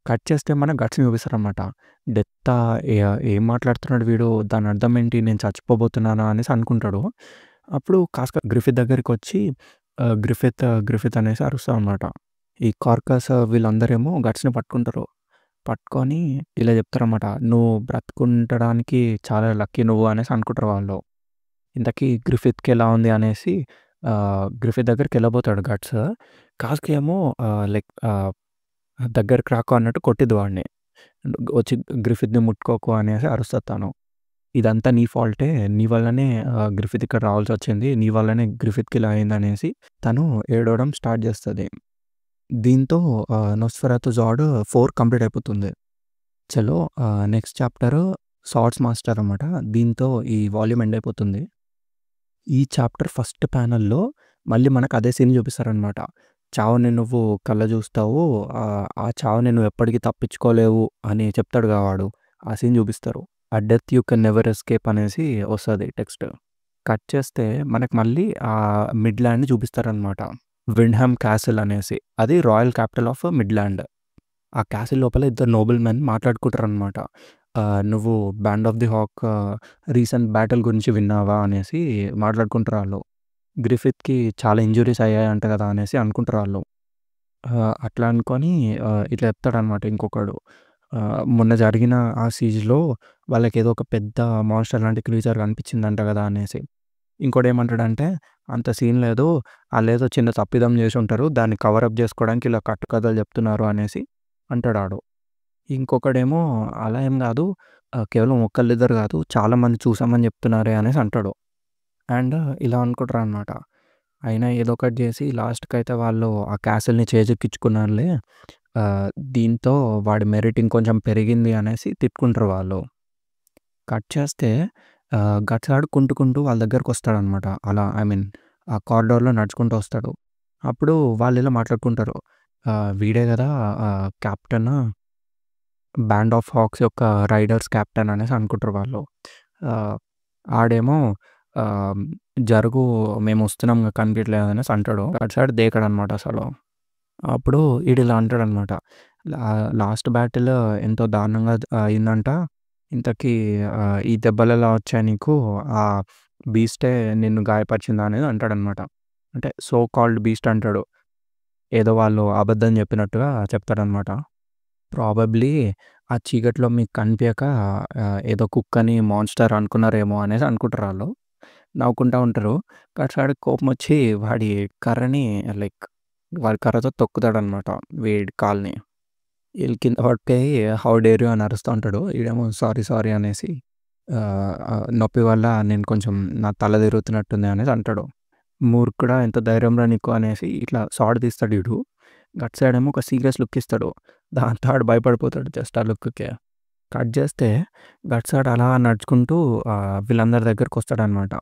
కట్ చేస్తే మన గట్స్‌ని చూపిస్తారనమాట. డెత్తా ఏం మాట్లాడుతున్నాడు వీడు? దాని అర్థం ఏంటి? నేను చచ్చిపోబోతున్నానా అనేసి అనుకుంటాడు. అప్పుడు గ్రిఫిత్ దగ్గరికొచ్చి గ్రిఫిత్ అనేసి అరుస్తామనమాట. ఈ కార్కస్ వీళ్ళందరేమో గట్స్‌ని పట్టుకుంటారు. పట్టుకొని ఇలా చెప్తారనమాట. "నువ్వు బ్రతికుండడానికి చాలా లక్కీ నువ్వు" అనేసి అనుకుంటారు వాళ్ళు. ఇంతకీ గ్రిఫిత్‌కి ఎలా ఉంది అనేసి గ్రిఫిత్ దగ్గరికెళ్ళబోతాడు గట్స్. ఏమో లైక్ దగ్గరికి రాకు అన్నట్టు కొట్టిద్ది వాడిని. వచ్చి గ్రిఫిత్‌ని ముట్టుకోకు అనేసి అరుస్తది తను. ఇదంతా నీ ఫాల్టే. నీ వల్లనే గ్రిఫిత్ ఇక్కడ రావాల్సొచ్చింది. నీ వల్లనే గ్రిఫిత్‌కి ఇలా అయిందనేసి తను ఏడవడం స్టార్ట్ చేస్తది. దీంతో నొస్ఫెరాతు జాడ్ 4 కంప్లీట్ అయిపోతుంది. చలో నెక్స్ట్ చాప్టర్ సార్డ్స్ మాస్టర్ అనమాట. దీంతో ఈ వాల్యూమ్ ఎండ్ అయిపోతుంది. ఈ చాప్టర్ ఫస్ట్ ప్యానెల్‌లో మళ్ళీ మనకు అదే సీన్ చూపిస్తారనమాట. చావుని నువ్వు కళ్ళ చూస్తావు. ఆ చావుని నువ్వు ఎప్పటికి తప్పించుకోలేవు అని చెప్తాడుగా వాడు. ఆ సీన్ చూపిస్తారు. ఆ death you can never escape అనేసి వస్తది టెక్స్ట్. కట్ చేస్తే మనకు మళ్ళీ మిడ్‌ల్యాండ్‌ని చూపిస్తారనమాట. విండ్‌హమ్ క్యాసిల్ అనేసి. అది రాయల్ క్యాపిటల్ ఆఫ్ మిడ్‌ల్యాండ్. ఆ క్యాసిల్ లోపల ఇద్దరు నోబుల్ మెన్ మాట్లాడుకుంటారనమాట. నువ్వు band of the hawk recent battle గురించి విన్నావా అనేసి మాట్లాడుకుంటారు ఆళ్ళు. గ్రిఫిత్‌కి చాలా ఇంజ్యూరీస్ అయ్యాయంట కదా అనేసి అనుకుంటారు ఆళ్ళు. అట్లా అనుకోని ఇట్లా చెప్తాడనమాట ఇంకొకడు. మొన్న జరిగిన ఆ సీజ్‌లో వాళ్ళకేదో ఒక పెద్ద మాన్‌స్టర్ లాంటి క్రీచర్ కనిపించిందంట కదా అనేసి. ఇంకోడేమంటాడంటే, అంత సీన్ లేదు. ఆళ్ళేదో చిన్న తప్పిదం చేసుంటారు. దాన్ని కవర్ అప్ చేసుకోవడానికి ఇలా కట్టుకథలు చెప్తున్నారు అనేసి అంటాడాడు. ఇంకొకడేమో అలా ఏం గాదు. కేవలం ఒక్కళ్ళిద్దరు గాదు. చాలామంది చూసామని చెప్తున్నారే అనేసి అంటాడు. అండ్ ఇలా అనుకుంటారనమాట. అయినా ఏదో ఒకటి జేసి లాస్ట్‌కైతే వాళ్ళు ఆ క్యాసిల్‌ని చేజిక్కించుకున్నారులే. దీంతో వాడి మెరిట్ ఇంకొంచెం పెరిగింది అనేసి తిట్టుకుంటారు వాళ్ళు. కట్ చేస్తే గట్స్ గాడు కుంటుకుంటూ వాళ్ళ దగ్గరకొస్తాడనమాట. అలా ఐ మీన్ ఆ కారిడార్‌లో నడుచుకుంటూ వస్తాడు. అప్పుడు వాళ్ళిలా మాట్లాడుకుంటారు. వీడే గదా కెప్టెన్ బ్యాండ్ ఆఫ్ హాక్స్ యొక్క రైడర్స్ కెప్టెన్ అనేసి అనుకుంటారు వాళ్ళు. ఆహ్, ఆడేమో ఆహ్, జరుగు మేమొస్తున్నాం కనిపియట్లేదు అనేసి అంటాడు. అటు సైడ్ దేకడనమాట అసలు. అప్పుడు ఈడిలా అంటాడనమాట. లాస్ట్ బ్యాటిల్ ఎంతో దారుణంగా అయిందంట. ఇంతకీ ఈ దెబ్బలెలా వచ్చాయి నీకు? ఆ బీస్టే నిన్ను గాయపరిచిందా అనేది అంటాడనమాట. అంటే సో కాల్డ్ బీస్ట్ అంటాడు. ఏదో వాళ్ళు అబద్ధం చెప్పినట్టుగా చెప్తాడనమాట. ప్రాబబ్లీ ఆ చీకట్లో మీకు కనిపియక ఏదో కుక్కని మాన్‌స్టర్ అనుకున్నారేమో అనేసి అనుకుంటారాళ్ళు. నవ్వుకుంటా ఉంటారు. కట్సాడికి కోపమొచ్చి వాడి కర్రని లైక్ వాడి కర్రతో తొక్కుతాడనమాట వీడి కాలుని. ఈళ్ళు కింద పడిపోయి హౌ డేర్ యూ అని అరుస్తా ఉంటాడు. ఈడేమో సారీ సారీ అనేసి నొప్పి వల్ల నేను కొంచెం నా తల తిరుగుతున్నట్టుంది అనేసి అంటాడు. మూర్ఖుడా ఎంత ధైర్యంరా నీకు అనేసి ఇట్లా షాట్ తీస్తాడు ఈడు. అటు సైడ్ ఏమో ఒక సీరియస్ లుక్ ఇస్తాడు. దాంతో ఆడు భయపడిపోతాడు జస్ట్ ఆ లుక్‌కే. కట్ చేస్తే గట్ సైడ్ అలా నడుచుకుంటూ వీళ్ళందరి దగ్గరకొస్తాడనమాట.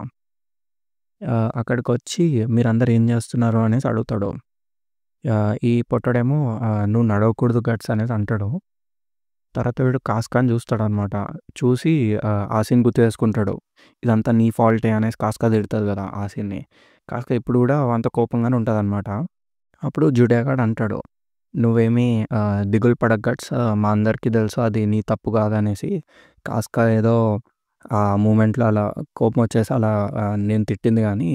అక్కడికొచ్చి మీరందరూ ఏం చేస్తున్నారు అనేసి అడుగుతాడు. ఈ పొట్టోడేమో నువ్వు నడవకూడదు గట్స్ అనేసి అంటాడు. తర్వాత వీడు కాస్కాని చూస్తాడనమాట. చూసి ఆసిని గుర్తు చేసుకుంటాడు. ఇదంతా నీ ఫాల్టే అనేసి కాస్కా తిడతది కదా ఆసిన్ని. కాస్కా ఇప్పుడు కూడా వానితో కోపంగానే ఉంటదనమాట. అప్పుడు జుడేగాడు అంటాడు, నువ్వేమీ దిగులు పడకు గట్స్, మా అందరికీ తెలుసు అది నీ తప్పు కాదనేసి. కాస్కా ఏదో ఆ మూమెంట్‌లో అలా కోపం వచ్చేసి అలా నేను తిట్టింది గానీ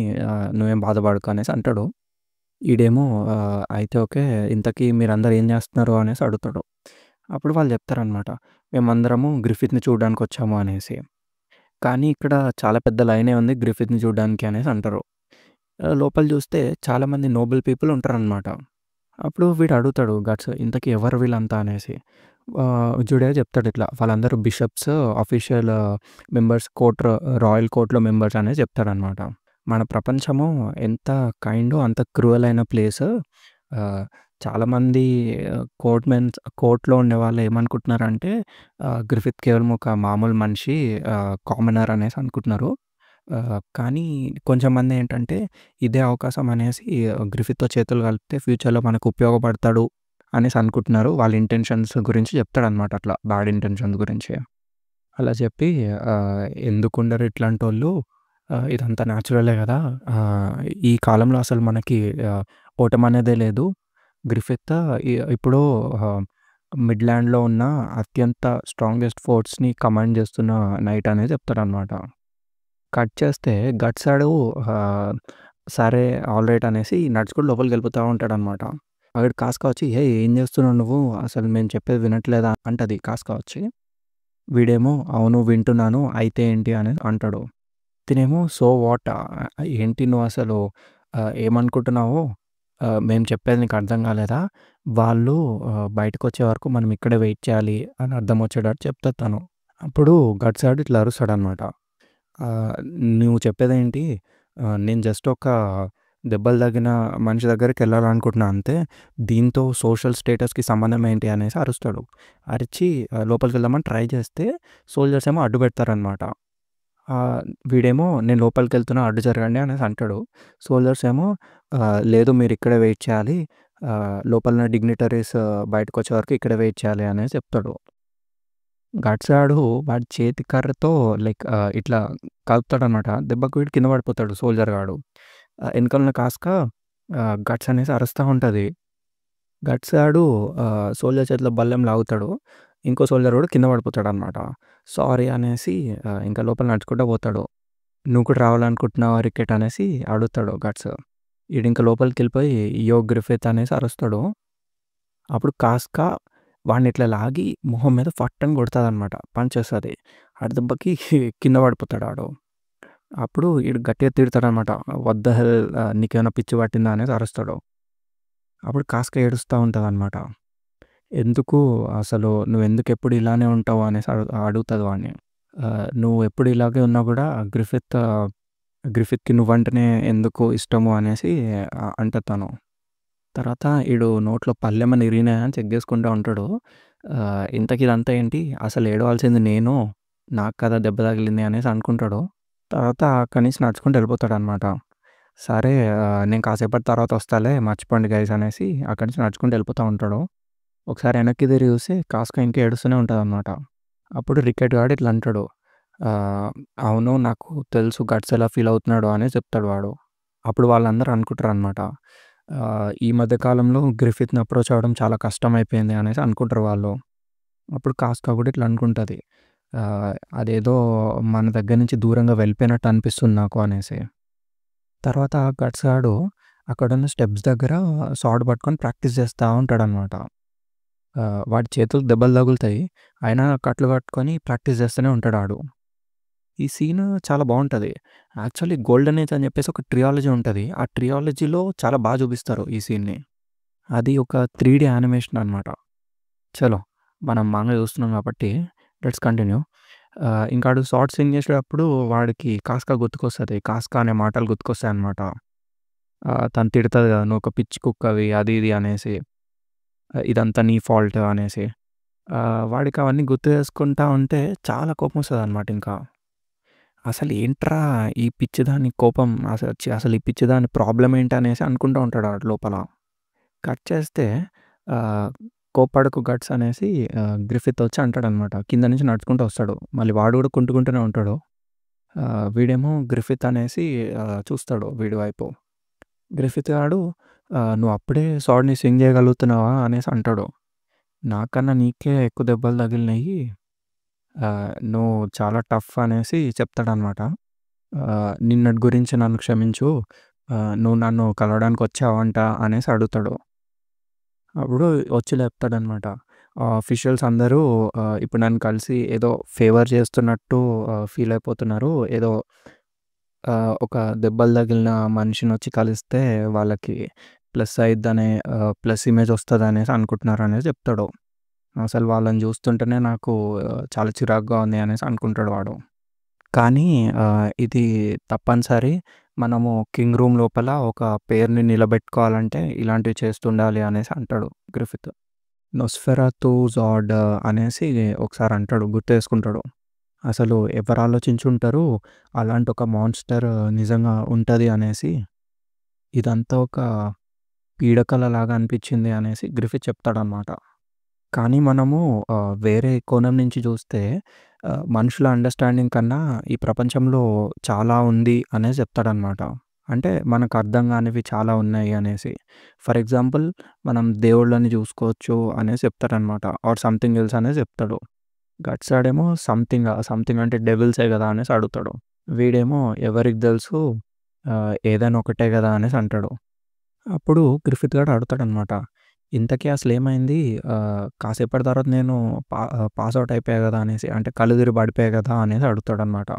నువ్వేం బాధపడకు అనేసి అంటాడు. ఈడేమో అయితే ఓకే. ఇంతకీ మీరందరూ ఏం చేస్తున్నారు అనేసి అడుగుతాడు. అప్పుడు వాళ్ళు చెప్తారనమాట. మేమందరము గ్రిఫిత్‌ని చూడడానికొచ్చాము అనేసి. కానీ ఇక్కడ చాలా పెద్ద లైనే ఉంది గ్రిఫిత్‌ని చూడడానికి అనేసి అంటారు. లోపల చూస్తే చాలామంది నోబుల్ పీపుల్ ఉంటారనమాట. అప్పుడు వీడు అడుగుతాడు గట్స్ ఇంతకీ ఎవరు వీళ్ళంతా అనేసి. జుడే చెప్తాడు ఇట్లా వాళ్ళందరూ బిషప్స్, అఫీషియల్ మెంబర్స్ రాయల్ కోర్ట్‌లో మెంబర్స్ అనేసి చెప్తాడనమాట. మన ప్రపంచము ఎంత కైండో అంత క్రూయల్ అయిన ప్లేస్. చాలామంది కోర్ట్‌లో ఉండేవాళ్ళు ఏమనుకుంటున్నారంటే గ్రిఫిత్ కేవలం ఒక మామూలు మనిషి, కామనర్ అనేసి అనుకుంటున్నారు. కానీ కొంచెం మంది ఏంటంటే ఇదే అవకాశం అనేసి గ్రిఫిత్‌తో చేతులు కలిపితే ఫ్యూచర్‌లో మనకు ఉపయోగపడతాడు అనేసి అనుకుంటున్నారు. వాళ్ళ ఇంటెన్షన్స్ గురించి చెప్తాడనమాట అట్లా బ్యాడ్ ఇంటెన్షన్స్ గురించి. అలా చెప్పి ఎందుకుండరు ఇట్లాంటోళ్ళు, ఇదంతా న్యాచురలే గదా! ఈ కాలంలో అసలు మనకి ఓటమనేదే లేదు. గ్రిఫిత్ ఇప్పుడు మిడ్‌ల్యాండ్‌లో ఉన్న అత్యంత స్ట్రాంగెస్ట్ ఫోర్ట్స్‌ని కమాండ్ చేస్తున్న నైట్ అనేది చెప్తాడనమాట. కట్ చేస్తే గట్సాడు ఆహ్, సరే ఆల్ రైట్ అనేసి నడుచుకుంటూ లోపలికెళ్ళిపోతా ఉంటాడనమాట. అక్కడ కాస్కా వచ్చి "ఏయ్! ఏం చేస్తున్నావు నువ్వు? అసలు మేము చెప్పేది వినట్లేదా?" అంటది కాస్కా వచ్చి. వీడేమో అవును వింటున్నాను. అయితే ఏంటి అని అంటాడు. తినేమో సో వాట్, ఏంటి నువ్వసలు ఏమనుకుంటున్నావు? మేము చెప్పేది నీకు అర్థం కాలేదా? వాళ్ళు బయటకొచ్చే వరకు మనం ఇక్కడే వెయిట్ చేయాలి అని అర్థమొచ్చేటట్టు చెప్తది తను. అప్పుడు గట్సాడు ఇట్లా అరుస్తాడనమాట. ఆహ్, నువ్వు చెప్పేదేంటి? నేను జస్ట్ ఒక దెబ్బలు తగిన మనిషి దగ్గరికెళ్ళాలనుకుంటున్నా అంతే. దీంతో సోషల్ స్టేటస్‌కి సంబంధం ఏంటి అనేసి అరుస్తాడు. అరిచి లోపలికెళ్దామని ట్రై చేస్తే సోల్జర్స్ ఏమో అడ్డు పెడతారనమాట. ఆహ్, వీడేమో నేను లోపలికెళ్తున్నా అడ్డు జరగండి అనేసి అంటాడు. సోల్జర్స్ ఏమో లేదు మీరిక్కడే వెయిట్ చేయాలి. లోపలున్న డిగ్నిటరీస్ బయటకొచ్చే వరకు ఇక్కడే వెయిట్ చేయాలి అనేసి చెప్తాడు. గట్సాడు వాడి చేతి కర్రతో లైక్ ఇట్లా కలుపుతాడనమాట. దెబ్బకు వీడు కింద పడిపోతాడు సోల్జర్ గాడు. ఎనకాలున్న కాస్క గట్స్ అనేసి అరుస్తా ఉంటది. గట్స్ గాడు సోల్జర్ చేతిలో బల్లెం లాగుతాడు. ఇంకో సోల్జర్ కూడా కింద పడిపోతాడనమాట. సారీ అనేసి ఇంకా లోపల నడుచుకుంటా పోతాడు. "నువ్వు కూడా రావాలనుకుంటున్నావా రికెట్" అనేసి అడుగుతాడు గట్స్. ఈడింక లోపలికెళ్ళిపోయి "యో గ్రిఫిత్" అనేసి అరుస్తాడు. అప్పుడు కాస్కా వాడిని ఇట్లా లాగి మొహం మీద ఫట్టని కొడతదనమాట. పంచేస్తది. ఆడి దెబ్బకి కింద పడిపోతాడు ఆడు. అప్పుడు ఈడు గట్టిగా తిడతాడనమాట. "వాట్ ద హెల్, నీకేమైనా పిచ్చి పట్టిందా" అనేసి అరుస్తాడు. అప్పుడు కాస్కా ఏడుస్తా ఉంటదనమాట. ఎందుకు అసలు నువ్వెందుకెప్పుడు ఇలానే ఉంటావు అనేసి అడుగుతది వాడిని. నువ్వు ఎప్పుడు ఇలాగే ఉన్నా కూడా గ్రిఫిత్‌కి నువ్వంటేనే ఎందుకు ఇష్టము అనేసి అంటది తను. తర్వాత ఈడు నోట్లో పళ్ళేమన్నా ఇరిగినాయా అని చెక్ చేసుకుంటా ఉంటాడు. ఇంతకి ఇదంతా ఏంటి? అసలు ఏడవాల్సింది నేను. నాకు కదా దెబ్బ తగిలింది అనేసి అనుకుంటాడు. తర్వాత అక్కడి నుంచి నడుచుకుంటూ వెళ్ళిపోతాడనమాట. సరే నేను కాసేపటి తర్వాత వస్తాలే మర్చిపోండి గైస్ అనేసి అక్కడి నుంచి నడుచుకుంటూ వెళ్ళిపోతా ఉంటాడు. ఒకసారి వెనక్కి తిరిగి చూస్తే కాస్కా ఇంకా ఏడుస్తూనే ఉంటదనమాట. అప్పుడు రికెట్ గాడు ఇట్లా అంటాడు. అవును నాకు తెలుసు గట్స్ ఎలా ఫీల్ అవుతున్నాడో అనేసి చెప్తాడు వాడు. అప్పుడు వాళ్ళందరూ అనుకుంటారనమాట. ఈ మధ్య కాలంలో గ్రిఫిత్‌ని అప్రోచ్ అవ్వడం చాలా కష్టమైపోయింది అనేసి అనుకుంటారు వాళ్ళు. అప్పుడు కాస్కా కూడా ఇట్లా అనుకుంటది. అదేదో మన దగ్గర నుంచి దూరంగా వెళ్ళిపోయినట్టు అనిపిస్తుంది నాకు అనేసి. తర్వాత గట్స్ గాడు అక్కడున్న స్టెప్స్ దగ్గర సాడ్ పట్టుకొని ప్రాక్టీస్ చేస్తా ఉంటాడనమాట. వాడి చేతులకు దెబ్బలు తగులుతాయి. అయినా కట్లు కట్టుకొని ప్రాక్టీస్ చేస్తూనే ఉంటాడు ఆడు. ఈ సీన్ చాలా బావుంటది. యాక్చువల్లీ 'గోల్డెన్ ఏజ్' అని చెప్పేసి ఒక ట్రియాలజీ ఉంటది. ఆ ట్రియాలజీలో చాలా చూపిస్తారు ఈ సీన్‌ని. అది ఒక 3 యానిమేషన్ అనమాట. చలో మనం మాంగా చూస్తున్నాం కాబట్టి లెట్స్ కంటిన్యూ. ఇంకా ఆడు సాడ్ సింగ్ చేసేటప్పుడు వాడికి 'కాస్కా' గుర్తుకొస్తది. 'కాస్కా' అనే మాటలు గుర్తుకొస్తాయన్నమాట. తను తిడతది కదా! "నువ్వు ఒక పిచ్చి కుక్కవి" అది ఇది అనేసి. "ఇదంతా నీ ఫాల్ట్" అనేసి. వాడికి అవన్నీ గుర్తు చేసుకుంటా ఉంటే చాలా కోపమొస్తదనమాట ఇంకా. అసలేంట్రా ఈ పిచ్చిదాని కోపం అసలు ఈ పిచ్చిదాని ప్రాబ్లమ్ ఏంటనేసి అనుకుంటూ ఉంటాడు ఆడు లోపల. కట్ చేస్తే ఆహ్, కోప్పడకు గట్స్ అనేసి గ్రిఫిత్ వచ్చి అంటాడనమాట. కింద నుంచి నడుచుకుంటూ వస్తాడు. మళ్ళీ వాడు కూడా కుంటుకుంటూనే ఉంటాడు. వీడేమో గ్రిఫిత్ అనేసి చూస్తాడు వీడి వైపు. గ్రిఫిత్ గాడు "నువ్వు అప్పుడే సాడ్‌ని సింగ్ చేయగలుగుతున్నావా?" అనేసి అంటాడు. "నాకన్నా నీకే ఎక్కువ దెబ్బలు తగిలినయి. నువ్వు చాలా టఫ్" అనేసి చెప్తాడనమాట. "నిన్నటి గురించి నన్ను క్షమించు. నువ్వు నన్ను కలవడానికి వచ్చావంట" అనేసి అడుగుతాడు. అప్పుడు వచ్చి చెప్తాడనమాట. "ఆఫీషియల్స్ అందరూ ఇప్పుడు నన్ను కలిసి ఏదో ఫేవర్ చేస్తున్నట్టు ఫీల్ అయిపోతున్నారు. ఏదో ఒక దెబ్బలు తగిలిన మనిషినొచ్చి కలిస్తే వాళ్ళకి ప్లస్ అయిద్దనే ప్లస్ ఇమేజ్ వస్తదనేసి అనుకుంటున్నారు" అనేసి చెప్తాడు. అసలు వాళ్ళని చూస్తుంటేనే నాకు చాలా చిరాకుగా ఉంది అనేసి అనుకుంటాడు వాడు. కానీ ఇది తప్పనిసరి. మనము కింగ్ రూమ్ లోపల ఒక పేరుని నిలబెట్టుకోవాలంటే ఇలాంటివి చేస్తుండాలి అనేసి అంటాడు గ్రిఫిత్. నొస్ఫెరాతు జాడ్ అనేసి ఒకసారి అంటాడు, గుర్తు చేసుకుంటాడు. అసలు ఎవరు ఆలోచించుంటారు అలాంటి ఒక మాన్‌స్టర్ నిజంగా ఉంటది అనేసి. ఇదంతా ఒక పీడకలలాగా అనిపించింది అనేసి గ్రిఫిత్ చెప్తాడనమాట. కానీ మనము వేరే కోణం నుంచి చూస్తే మనుషుల అండర్‌స్టాండింగ్ కన్నా ఈ ప్రపంచంలో చాలా ఉంది అనేసి చెప్తాడనమాట. అంటే మనకు అర్థం కానివి చాలా ఉన్నాయి అనేసి. ఫర్ ఎగ్జాంపుల్ మనం దేవుళ్ళని చూసుకోవచ్చు అనేసి చెప్తాడనమాట. ఆర్ సంథింగ్ ఎల్స్ అనేసి చెప్తాడు. గట్స్ ఆడేమో సంథింగ్ అంటే డెవిల్సే కదా అనేసి అడుగుతాడు. వీడేమో ఎవరికి తెలుసు ఏదైనా ఒకటే కదా అనేసి అంటాడు. అప్పుడు గ్రిఫిత్ గాడు అడుగుతాడనమాట. ఇంతకీ అసలేమైంది? కాసేపటి తర్వాత నేను పాస్ ఔట్ అయిపోయా గదా! అనేసి. అంటే కళ్ళు తిరిగి పడిపోయా గదా! అనేసి అడుగుతాడనమాట.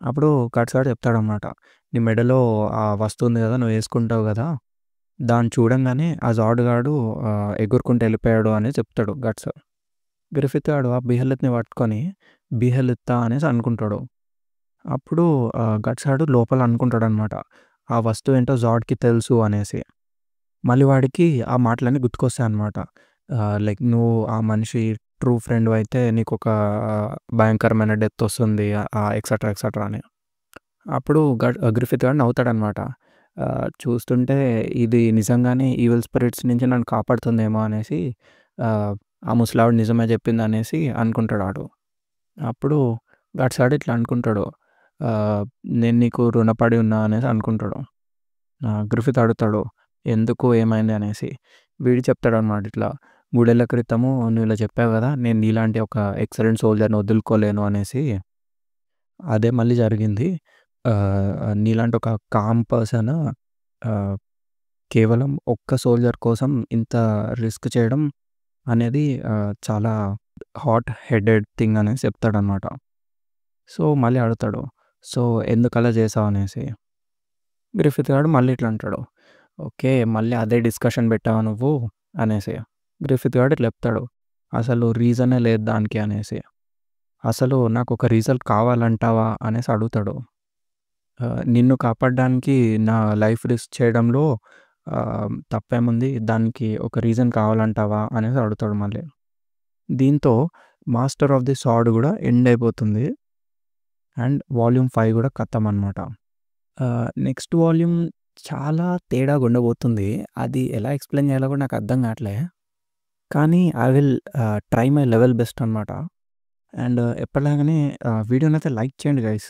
అప్పుడు గట్స్ గాడు చెప్తాడనమాట. "నీ మెడలో ఆ వస్తువు ఉంది గదా! నువ్వు యేసుకుంటావు గదా! దాన్ని చూడంగానే ఆ జాడ్ గాడు ఎగురుకుంటూ ఎళ్ళిపోయాడు" అనేసి చెప్తాడు గట్స్. గ్రిఫిత్ గాడు ఆ బిహెలెత్‌ని పట్టుకొని బిహెలెత్తా అనేసి అనుకుంటాడు. అప్పుడు గట్స్ గాడు లోపల అనుకుంటాడనమాట. ఆ వస్తువేంటో జాడ్‌కి తెలుసు అనేసి. మళ్ళీ వాడికి ఆ మాటలన్నీ గుర్తుకొస్తాయన్నమాట. లైక్ "నువ్వు ఆ మనిషి ట్రూ ఫ్రెండ్‌వయితే నీకొక భయంకరమైన డెత్ ఒస్తుంది" ఎక్సెట్రా, ఎక్సెట్రా అని. అప్పుడు గ్రిఫిత్ గాడు నవ్వుతాడనమాట. చూస్తుంటే ఇది నిజంగానే ఈవిల్ స్పిరిట్స్ నుంచి నన్ను కాపాడుతుందేమో అనేసి ఆ ముసలావిడ నిజమే చెప్పిందనేసి అనుకుంటాడు ఆడు. అప్పుడు గట్స్ గాడు ఇట్లా అనుకుంటాడు. ఆహ్, "నేను నీకు రుణపడి ఉన్నా" అనేసి అనుకుంటాడు. గ్రిఫిత్ అడుగుతాడు. ఎందుకు? ఏమైంది? అనేసి. వీడు చెప్తాడనమాట ఇట్లా. 3 ఏళ్ల క్రితము నువ్వు ఇలా చెప్పావు గదా! నేను నీలాంటి ఒక ఎక్సలెంట్ సోల్జర్‌ని వదులుకోలేను అనేసి. అదే మళ్ళీ జరిగింది. నీలాంటి ఒక కామ్ పర్సన్ ఆహ్, కేవలం ఒక్క సోల్జర్ కోసం ఇంత రిస్క్ చేయడం అనేది చాలా హాట్ హెడెడ్ థింగ్ అనేసి చెప్తాడనమాట. సో, మళ్ళీ అడుగుతాడు. "సో, ఎందుకలా చేసావు?" అనేసి. గ్రిఫిత్ గాడు మళ్ళీ ఇట్లా అంటాడు. "ఓకే. మళ్ళీ అదే డిస్కషన్ పెట్టావా నువ్వు" అనేసి. గ్రిఫిత్ గాడు ఇట్లా చెప్తాడు. "అసలు రీజనే లేదు దానికి" అనేసి. "అసలు నాకొక రీజన్ కావాలంటావా" అనేసి అడుగుతాడు. "నిన్ను కాపాడడానికి నా లైఫ్ రిస్క్ చేయడంలో తప్పేముంది? దానికి ఒక రీజన్ కావాలంటావా" అనేసి అడుగుతాడు మళ్ళీ. దీంతో 'మాస్టర్ ఆఫ్ ది సార్డ్' గూడా ఎండ్ అయిపోతుంది. అండ్ వాల్యూమ్ 5 గూడా ఖతం అనమాట. నెక్స్ట్ వాల్యూమ్ చాలా తేడాగా ఉండబోతుంది. అది ఎలా ఎక్స్‌ప్లెయిన్ చేయాలో కూడా నాకు అర్థం కావట్లే. కానీ I will try my level best అనమాట. అండ్ ఎప్పటిలాగానే వీడియోనైతే లైక్ చేయండి గైస్.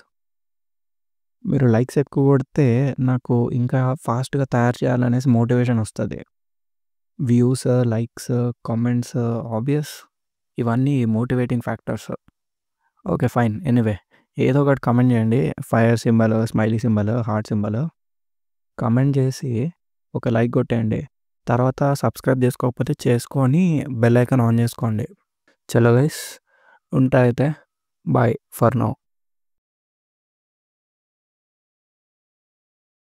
మీరు లైక్స్ ఎక్కువ కొడితే నాకు ఇంకా ఫాస్ట్‌గా తయారు చేయాలనేసి మోటివేషన్ వస్తది. వ్యూస్, లైక్స్, కామెంట్స్ ఆబ్వియస్ ఇవన్నీ motivating factors. Okay. Fine. Anyway ఏదో ఒకటి కామెంట్ చేయండి. Fire symbol, smiley symbol, heart symbol comment చేసి ఒక లైక్ కొట్టేయండి. తర్వాత సబ్స్క్రైబ్ చేసుకోకపోతే చేసుకొని బెల్ ఐకాన్ ఆన్ చేసుకోండి. చలో గైస్ ఉంటా అయితే. Bye for now.